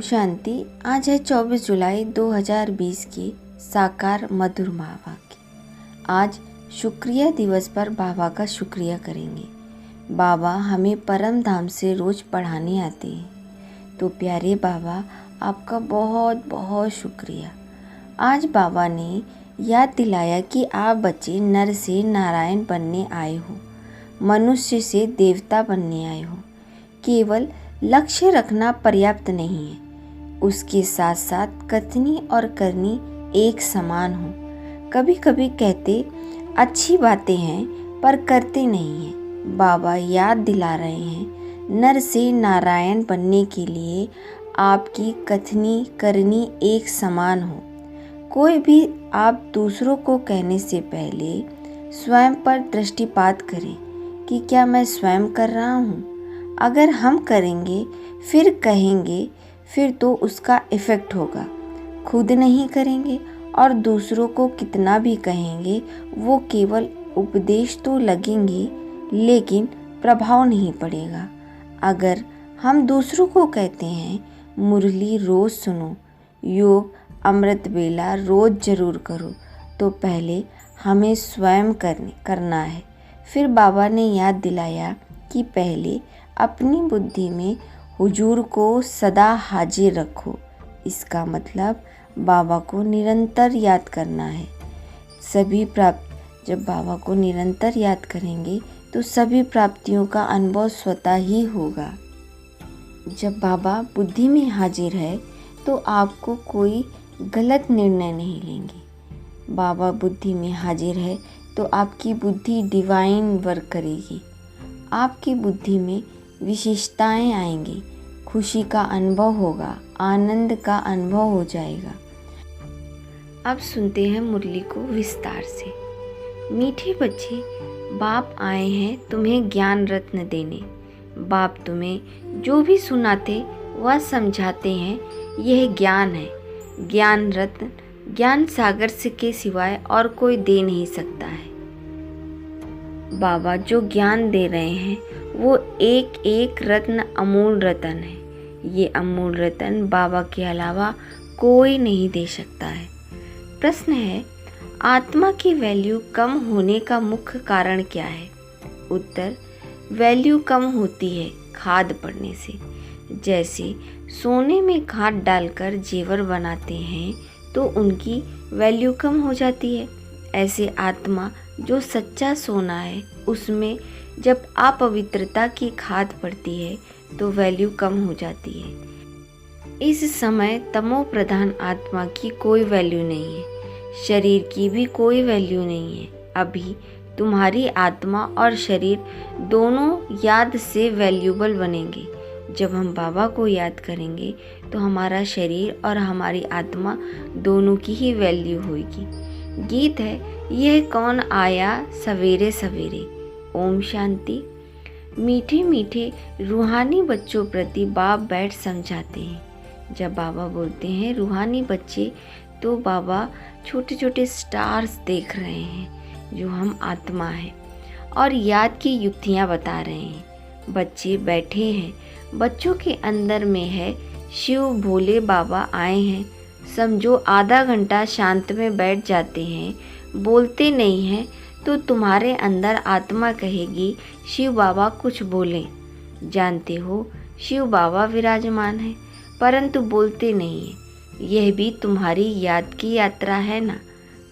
शांति। आज है 24 जुलाई 2020 की साकार मधुर महावाक्य। आज शुक्रिया दिवस पर बाबा का शुक्रिया करेंगे। बाबा हमें परम धाम से रोज़ पढ़ाने आते हैं। तो प्यारे बाबा, आपका बहुत बहुत शुक्रिया। आज बाबा ने याद दिलाया कि आप बच्चे नर से नारायण बनने आए हो, मनुष्य से देवता बनने आए हो। केवल लक्ष्य रखना पर्याप्त नहीं है, उसके साथ साथ कथनी और करनी एक समान हो। कभी कभी कहते अच्छी बातें हैं पर करते नहीं हैं। बाबा याद दिला रहे हैं, नर से नारायण बनने के लिए आपकी कथनी करनी एक समान हो। कोई भी आप दूसरों को कहने से पहले स्वयं पर दृष्टिपात करें कि क्या मैं स्वयं कर रहा हूँ। अगर हम करेंगे फिर कहेंगे, फिर तो उसका इफ़ेक्ट होगा। खुद नहीं करेंगे और दूसरों को कितना भी कहेंगे, वो केवल उपदेश तो लगेंगे लेकिन प्रभाव नहीं पड़ेगा। अगर हम दूसरों को कहते हैं मुरली रोज़ सुनो, योग अमृत बेला रोज़ ज़रूर करो, तो पहले हमें स्वयं करना है। फिर बाबा ने याद दिलाया कि पहले अपनी बुद्धि में हुजूर को सदा हाजिर रखो। इसका मतलब बाबा को निरंतर याद करना है। जब बाबा को निरंतर याद करेंगे तो सभी प्राप्तियों का अनुभव स्वतः ही होगा। जब बाबा बुद्धि में हाजिर है तो आपको कोई गलत निर्णय नहीं लेंगे। बाबा बुद्धि में हाजिर है तो आपकी बुद्धि डिवाइन वर्क करेगी। आपकी बुद्धि में विशेषताएं आएंगी, खुशी का अनुभव होगा, आनंद का अनुभव हो जाएगा। अब सुनते हैं मुरली को विस्तार से। मीठे बच्चे, बाप आए हैं तुम्हें ज्ञान रत्न देने। बाप तुम्हें जो भी सुनाते वह समझाते हैं, यह ज्ञान है। ज्ञान रत्न ज्ञान सागर से के सिवाय और कोई दे नहीं सकता है। बाबा जो ज्ञान दे रहे हैं वो एक एक रत्न अमूल रत्न है। ये अमूल रत्न बाबा के अलावा कोई नहीं दे सकता है। प्रश्न है, आत्मा की वैल्यू कम होने का मुख्य कारण क्या है? उत्तर, वैल्यू कम होती है खाद पड़ने से। जैसे सोने में खाद डालकर जेवर बनाते हैं तो उनकी वैल्यू कम हो जाती है। ऐसे आत्मा जो सच्चा सोना है, उसमें जब अपवित्रता की खाद पड़ती है तो वैल्यू कम हो जाती है। इस समय तमो प्रधान आत्मा की कोई वैल्यू नहीं है, शरीर की भी कोई वैल्यू नहीं है। अभी तुम्हारी आत्मा और शरीर दोनों याद से वैल्यूबल बनेंगे। जब हम बाबा को याद करेंगे तो हमारा शरीर और हमारी आत्मा दोनों की ही वैल्यू होगी। गीत है, यह कौन आया सवेरे सवेरे। ओम शांति। मीठे मीठे रूहानी बच्चों प्रति बाप बैठ समझाते हैं। जब बाबा बोलते हैं रूहानी बच्चे, तो बाबा छोटे छोटे स्टार्स देख रहे हैं जो हम आत्मा हैं और याद की युक्तियाँ बता रहे हैं। बच्चे बैठे हैं, बच्चों के अंदर में है शिव भोले बाबा आए हैं। समझो आधा घंटा शांत में बैठ जाते हैं, बोलते नहीं हैं, तो तुम्हारे अंदर आत्मा कहेगी शिव बाबा कुछ बोलें। जानते हो शिव बाबा विराजमान है परंतु बोलते नहीं हैं। यह भी तुम्हारी याद की यात्रा है ना।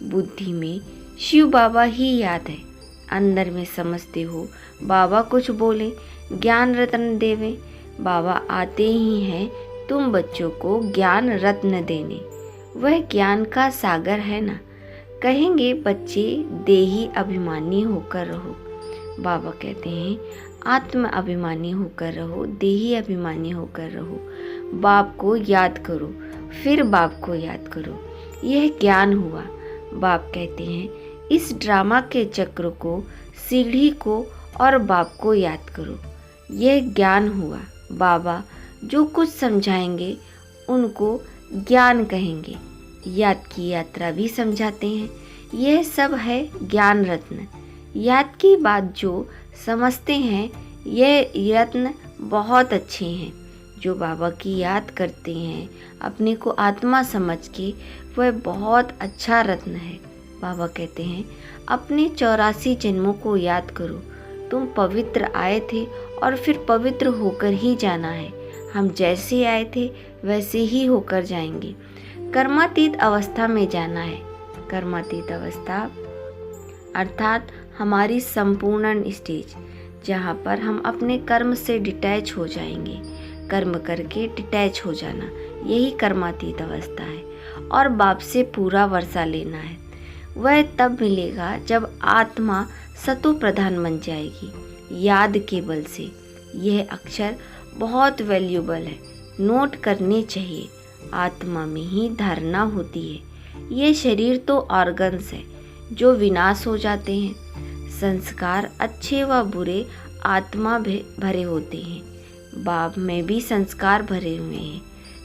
बुद्धि में शिव बाबा ही याद है, अंदर में समझते हो बाबा कुछ बोले, ज्ञान रत्न देवे। बाबा आते ही हैं तुम बच्चों को ज्ञान रत्न देने। वह ज्ञान का सागर है ना। कहेंगे बच्चे देही अभिमानी होकर रहो। बाबा कहते हैं आत्म अभिमानी होकर रहो, देही अभिमानी होकर रहो। बाप को याद करो, फिर बाप को याद करो, यह ज्ञान हुआ। बाप कहते हैं इस ड्रामा के चक्र को, सीढ़ी को और बाप को याद करो, यह ज्ञान हुआ। बाबा जो कुछ समझाएंगे उनको ज्ञान कहेंगे। याद की यात्रा भी समझाते हैं। यह सब है ज्ञान रत्न। याद की बात जो समझते हैं, यह रत्न बहुत अच्छे हैं। जो बाबा की याद करते हैं अपने को आत्मा समझ के, वह बहुत अच्छा रत्न है। बाबा कहते हैं अपने 84 जन्मों को याद करो। तुम पवित्र आए थे और फिर पवित्र होकर ही जाना है। हम जैसे आए थे वैसे ही होकर जाएंगे। कर्मातीत अवस्था में जाना है। कर्मातीत अवस्था अर्थात हमारी संपूर्ण स्टेज, जहाँ पर हम अपने कर्म से डिटैच हो जाएंगे। कर्म करके डिटैच हो जाना, यही कर्मातीत अवस्था है। और बाप से पूरा वर्षा लेना है। वह तब मिलेगा जब आत्मा सतो प्रधान बन जाएगी, याद के बल से। यह अक्षर बहुत वैल्यूबल है, नोट करने चाहिए। आत्मा में ही धारणा होती है। ये शरीर तो ऑर्गन्स है जो विनाश हो जाते हैं। संस्कार अच्छे व बुरे आत्मा भरे होते हैं। बाप में भी संस्कार भरे हुए हैं,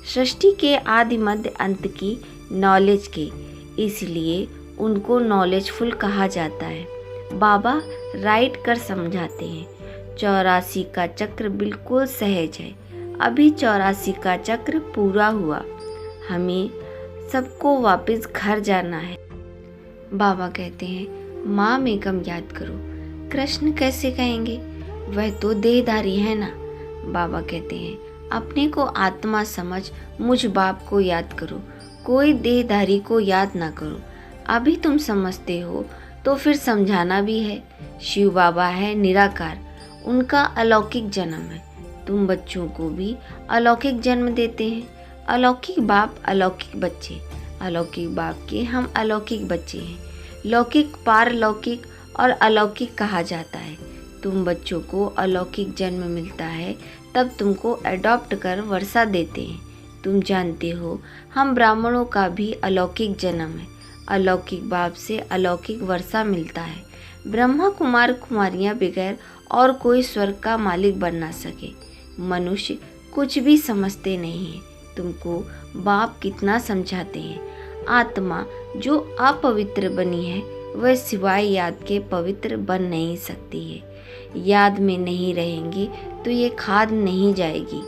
सृष्टि के आदि मध्य अंत की नॉलेज के, इसलिए उनको नॉलेजफुल कहा जाता है। बाबा राइट कर समझाते हैं 84 का चक्र बिल्कुल सहज है। अभी 84 का चक्र पूरा हुआ, हमें सबको वापस घर जाना है। बाबा कहते हैं माँ मेघम याद करो। कृष्ण कैसे कहेंगे, वह तो देहधारी है ना। बाबा कहते हैं अपने को आत्मा समझ मुझ बाप को याद करो, कोई देहधारी को याद ना करो। अभी तुम समझते हो तो फिर समझाना भी है। शिव बाबा है निराकार, उनका अलौकिक जन्म है। तुम बच्चों को भी अलौकिक जन्म देते हैं। अलौकिक बाप अलौकिक बच्चे, अलौकिक बाप के हम अलौकिक बच्चे हैं। लौकिक पारलौकिक और अलौकिक कहा जाता है। तुम बच्चों को अलौकिक जन्म मिलता है तब तुमको अडॉप्ट कर वर्षा देते हैं। तुम जानते हो हम ब्राह्मणों का भी अलौकिक जन्म है। अलौकिक बाप से अलौकिक वर्षा मिलता है। ब्रह्मा कुमार कुमारियाँ बगैर और कोई स्वर्ग का मालिक बन ना सके। मनुष्य कुछ भी समझते नहीं है। तुमको बाप कितना समझाते हैं। आत्मा जो अपवित्र बनी है वह सिवाय याद के पवित्र बन नहीं सकती है। याद में नहीं रहेंगे तो ये खाद नहीं जाएगी।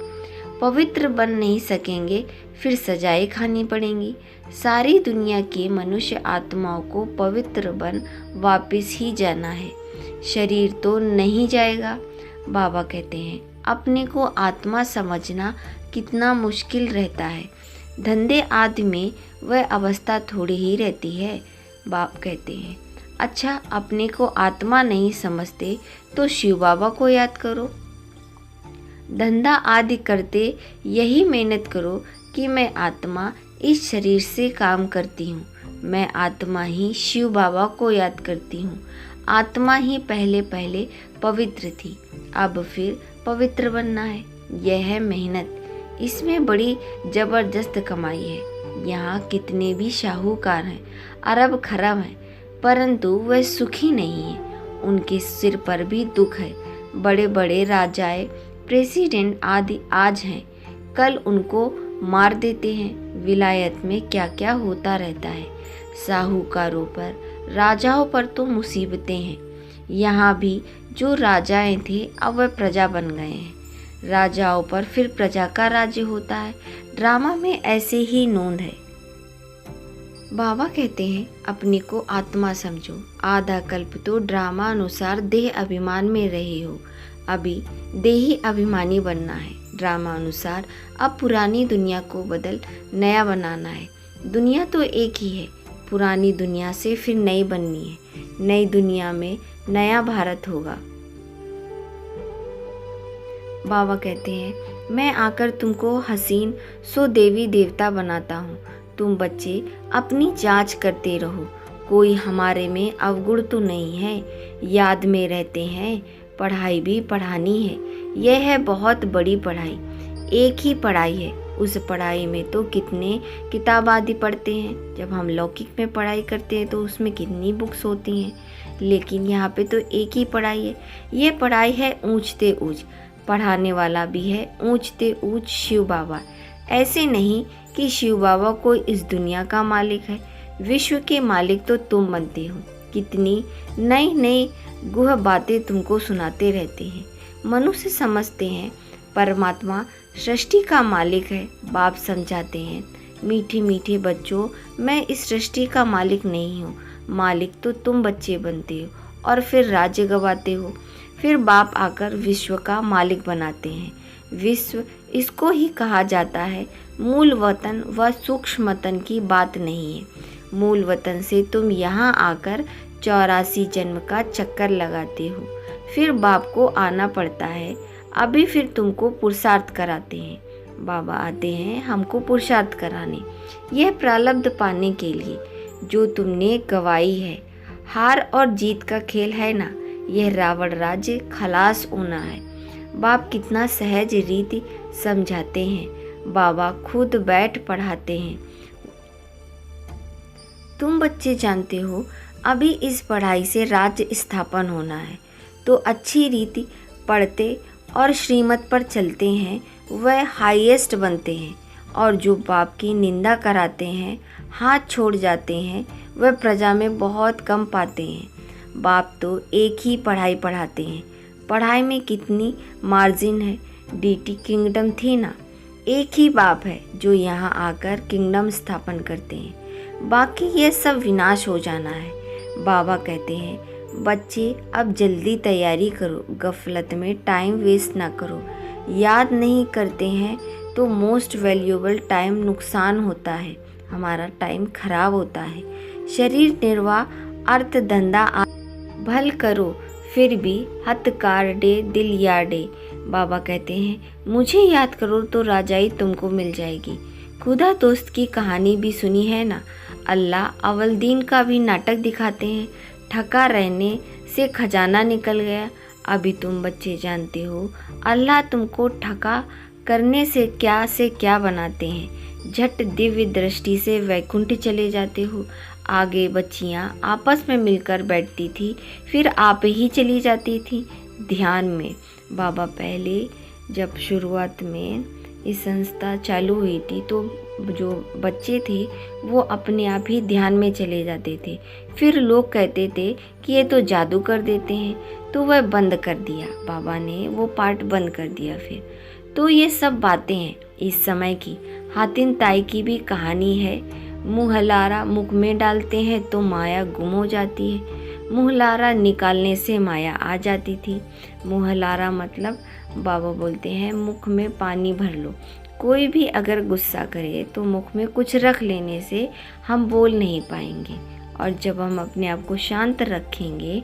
पवित्र बन नहीं सकेंगे फिर सजाएं खानी पड़ेंगी। सारी दुनिया के मनुष्य आत्माओं को पवित्र बन वापस ही जाना है, शरीर तो नहीं जाएगा। बाबा कहते हैं अपने को आत्मा समझना कितना मुश्किल रहता है। धंधे आदि में वह अवस्था थोड़ी ही रहती है। बाप कहते हैं अच्छा अपने को आत्मा नहीं समझते तो शिव बाबा को याद करो। धंधा आदि करते यही मेहनत करो कि मैं आत्मा इस शरीर से काम करती हूँ। मैं आत्मा ही शिव बाबा को याद करती हूँ। आत्मा ही पहले पहले पवित्र थी, अब फिर पवित्र बनना है। यह है मेहनत, इसमें बड़ी ज़बरदस्त कमाई है। यहाँ कितने भी शाहूकार हैं, अरब खरब हैं, परंतु वह सुखी नहीं है। उनके सिर पर भी दुख है। बड़े बड़े राजाएं, प्रेसिडेंट आदि आज हैं, कल उनको मार देते हैं। विलायत में क्या क्या होता रहता है। साहूकारों पर, राजाओं पर तो मुसीबतें हैं। यहाँ भी जो राजाएं थे अब वह प्रजा बन गए हैं। राजाओं पर फिर प्रजा का राज्य होता है। ड्रामा में ऐसे ही नोंद है। बाबा कहते हैं अपने को आत्मा समझो। आधा कल्प तो ड्रामा अनुसार देह अभिमान में रहे हो, अभी देही अभिमानी बनना है। ड्रामा अनुसार अब पुरानी दुनिया को बदल नया बनाना है। दुनिया तो एक ही है, पुरानी दुनिया से फिर नई बननी है। नई दुनिया में नया भारत होगा। बाबा कहते हैं मैं आकर तुमको हसीन सो देवी देवता बनाता हूँ। तुम बच्चे अपनी जांच करते रहो, कोई हमारे में अवगुण तो नहीं है। याद में रहते हैं, पढ़ाई भी पढ़ानी है। यह है बहुत बड़ी पढ़ाई, एक ही पढ़ाई है। उस पढ़ाई में तो कितने किताब आदि पढ़ते हैं। जब हम लौकिक में पढ़ाई करते हैं तो उसमें कितनी बुक्स होती हैं, लेकिन यहाँ पे तो एक ही पढ़ाई है। ये पढ़ाई है ऊंचते ऊंच, पढ़ाने वाला भी है ऊंचते ऊंच शिव बाबा। ऐसे नहीं कि शिव बाबा कोई इस दुनिया का मालिक है, विश्व के मालिक तो तुम बनते हो। कितनी नई नई गुह बातें तुमको सुनाते रहते हैं। मनुष्य समझते हैं परमात्मा सृष्टि का मालिक है। बाप समझाते हैं, मीठे मीठे बच्चों, मैं इस सृष्टि का मालिक नहीं हूँ। मालिक तो तुम बच्चे बनते हो और फिर राज्य गवाते हो। फिर बाप आकर विश्व का मालिक बनाते हैं। विश्व इसको ही कहा जाता है। मूल वतन व सूक्ष्म वतन की बात नहीं है। मूल वतन से तुम यहाँ आकर 84 जन्म का चक्कर लगाते हो, फिर बाप को आना पड़ता है। अभी फिर तुमको पुरुषार्थ कराते हैं। बाबा आते हैं हमको पुरुषार्थ कराने, यह प्रारब्ध पाने के लिए जो तुमने गवाई है। हार और जीत का खेल है ना, यह रावण राज्य खलास होना है। बाप कितना सहज रीति समझाते हैं। बाबा खुद बैठ पढ़ाते हैं। तुम बच्चे जानते हो अभी इस पढ़ाई से राज्य स्थापन होना है, तो अच्छी रीति पढ़ते और श्रीमत पर चलते हैं, वह हाईएस्ट बनते हैं। और जो बाप की निंदा कराते हैं, हाथ छोड़ जाते हैं, वह प्रजा में बहुत कम पाते हैं। बाप तो एक ही पढ़ाई पढ़ाते हैं। पढ़ाई में कितनी मार्जिन है। डीटी किंगडम थी ना, एक ही बाप है जो यहाँ आकर किंगडम स्थापन करते हैं। बाकी ये सब विनाश हो जाना है। बाबा कहते हैं, बच्चे अब जल्दी तैयारी करो, गफलत में टाइम वेस्ट ना करो। याद नहीं करते हैं तो मोस्ट वैल्यूएबल टाइम नुकसान होता है, हमारा टाइम खराब होता है। शरीर निर्वाह अर्थ धंधा भल करो, फिर भी हथकार डे दिल याडे। बाबा कहते हैं, मुझे याद करो तो राजाई तुमको मिल जाएगी। खुदा दोस्त की कहानी भी सुनी है ना। अल्लाह अवलदीन का भी नाटक दिखाते हैं। ठका रहने से खजाना निकल गया। अभी तुम बच्चे जानते हो अल्लाह तुमको ठका करने से क्या बनाते हैं। झट दिव्य दृष्टि से वैकुंठ चले जाते हो। आगे बच्चियाँ आपस में मिलकर बैठती थी, फिर आप ही चली जाती थी ध्यान में। बाबा पहले जब शुरुआत में इस संस्था चालू हुई थी तो जो बच्चे थे वो अपने आप ही ध्यान में चले जाते थे। फिर लोग कहते थे कि ये तो जादू कर देते हैं, तो वह बंद कर दिया। बाबा ने वो पार्ट बंद कर दिया। फिर तो ये सब बातें हैं इस समय की। हातिन ताई की भी कहानी है। मुहलारा मुख में डालते हैं तो माया गुम हो जाती है। मुहलारा निकालने से माया आ जाती थी। मुहलारा मतलब बाबा बोलते हैं मुख में पानी भर लो। कोई भी अगर गुस्सा करे तो मुख में कुछ रख लेने से हम बोल नहीं पाएंगे, और जब हम अपने आप को शांत रखेंगे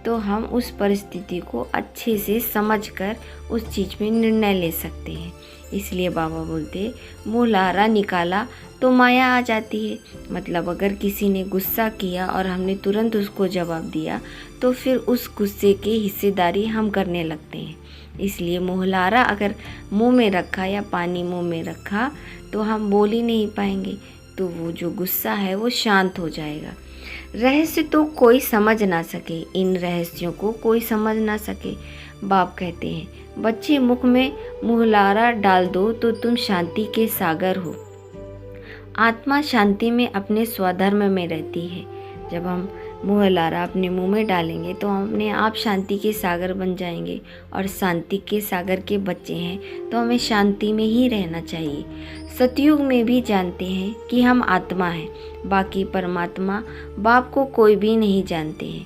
तो हम उस परिस्थिति को अच्छे से समझकर उस चीज़ में निर्णय ले सकते हैं। इसलिए बाबा बोलते मुहलारा निकाला तो माया आ जाती है। मतलब अगर किसी ने गुस्सा किया और हमने तुरंत उसको जवाब दिया तो फिर उस गुस्से की हिस्सेदारी हम करने लगते हैं। इसलिए मुहलारा अगर मुंह में रखा या पानी मुंह में रखा तो हम बोल ही नहीं पाएंगे, तो वो जो गुस्सा है वो शांत हो जाएगा। रहस्य तो कोई समझ ना सके, इन रहस्यों को कोई समझ ना सके। बाप कहते हैं, बच्चे मुख में मुहलारा डाल दो तो तुम शांति के सागर हो। आत्मा शांति में अपने स्वधर्म में रहती है। जब हम मुहलारा अपने मुंह में डालेंगे तो हम अपने आप शांति के सागर बन जाएंगे, और शांति के सागर के बच्चे हैं तो हमें शांति में ही रहना चाहिए। सतयुग में भी जानते हैं कि हम आत्मा हैं, बाकी परमात्मा बाप को कोई भी नहीं जानते हैं।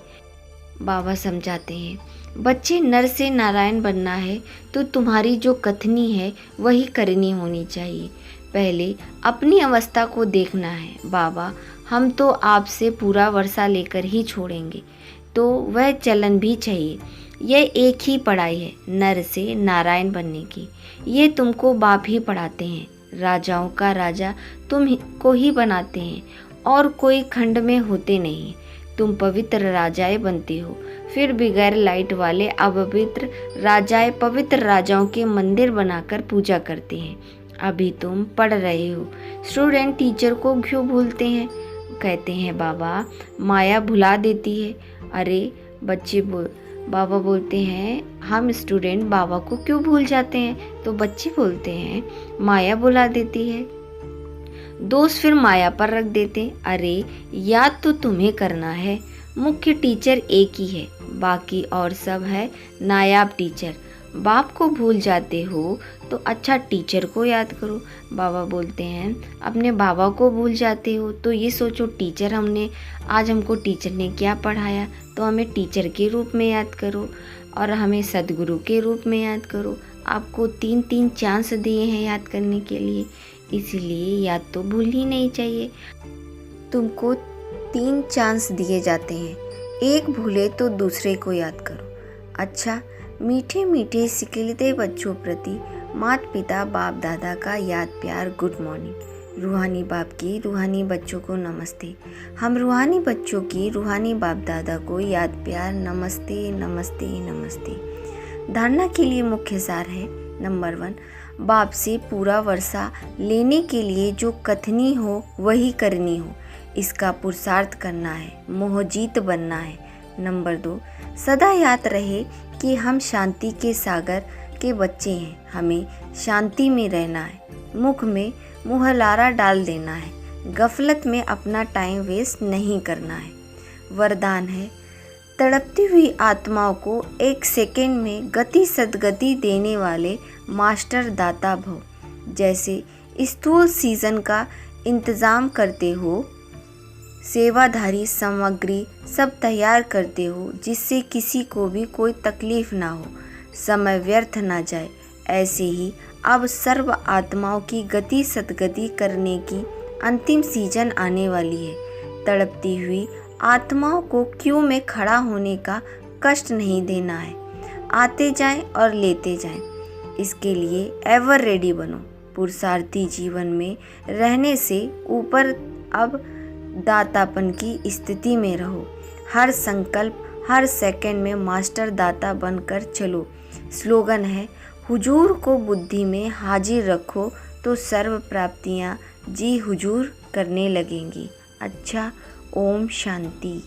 बाबा समझाते हैं, बच्चे नर से नारायण बनना है तो तुम्हारी जो कथनी है वही करनी होनी चाहिए। पहले अपनी अवस्था को देखना है। बाबा हम तो आपसे पूरा वर्षा लेकर ही छोड़ेंगे, तो वह चलन भी चाहिए। यह एक ही पढ़ाई है नर से नारायण बनने की। ये तुमको बाप ही पढ़ाते हैं। राजाओं का राजा तुम को ही बनाते हैं और कोई खंड में होते नहीं। तुम पवित्र राजाएं बनते हो, फिर बगैर लाइट वाले अपवित्र राजाएं पवित्र राजाओं के मंदिर बनाकर पूजा करते हैं। अभी तुम पढ़ रहे हो। स्टूडेंट टीचर को क्यों भूलते हैं? कहते हैं बाबा माया भुला देती है। अरे बच्चे बाबा बोलते हैं हम स्टूडेंट बाबा को क्यों भूल जाते हैं? तो बच्चे बोलते हैं माया भुला देती है। दोस्त फिर माया पर रख देते। अरे याद तो तुम्हें करना है। मुख्य टीचर एक ही है, बाकी और सब है नायाब टीचर। बाप को भूल जाते हो तो अच्छा टीचर को याद करो। बाबा बोलते हैं अपने बाबा को भूल जाते हो तो ये सोचो टीचर आज हमको टीचर ने क्या पढ़ाया, तो हमें टीचर के रूप में याद करो और हमें सद्गुरु के रूप में याद करो। आपको 3 चांस दिए हैं याद करने के लिए, इसीलिए याद तो भूलनी नहीं चाहिए। तुमको 3 चांस दिए जाते हैं, एक भूले तो दूसरे को याद करो। अच्छा, मीठे मीठे सिखिलते बच्चों प्रति माता पिता बाप दादा का याद प्यार गुड मॉर्निंग। रूहानी बाप की रूहानी बच्चों को नमस्ते। हम रूहानी बच्चों की रूहानी बाप दादा को याद प्यार नमस्ते नमस्ते नमस्ते। धारणा के लिए मुख्य सार है, नंबर 1, बाप से पूरा वर्षा लेने के लिए जो कथनी हो वही करनी हो, इसका पुरुषार्थ करना है, मोहजीत बनना है। नंबर 2, सदा याद रहे कि हम शांति के सागर के बच्चे हैं, हमें शांति में रहना है, मुख में मुहलारा डाल देना है, गफलत में अपना टाइम वेस्ट नहीं करना है। वरदान है, तड़पती हुई आत्माओं को 1 सेकेंड में गति सद्गति देने वाले मास्टर दाता भव। जैसे स्थूल सीजन का इंतज़ाम करते हो, सेवाधारी सामग्री सब तैयार करते हो जिससे किसी को भी कोई तकलीफ ना हो, समय व्यर्थ ना जाए, ऐसे ही अब सर्व आत्माओं की गति सद्गति करने की अंतिम सीजन आने वाली है। तड़पती हुई आत्माओं को क्यू में खड़ा होने का कष्ट नहीं देना है, आते जाएं और लेते जाएं। इसके लिए एवर रेडी बनो। पुरुषार्थी जीवन में रहने से ऊपर अब दातापन की स्थिति में रहो। हर संकल्प हर सेकंड में मास्टर दाता बनकर चलो। स्लोगन है, हुजूर को बुद्धि में हाजिर रखो तो सर्व प्राप्तियाँ जी हुजूर करने लगेंगी। अच्छा, ओम शांति।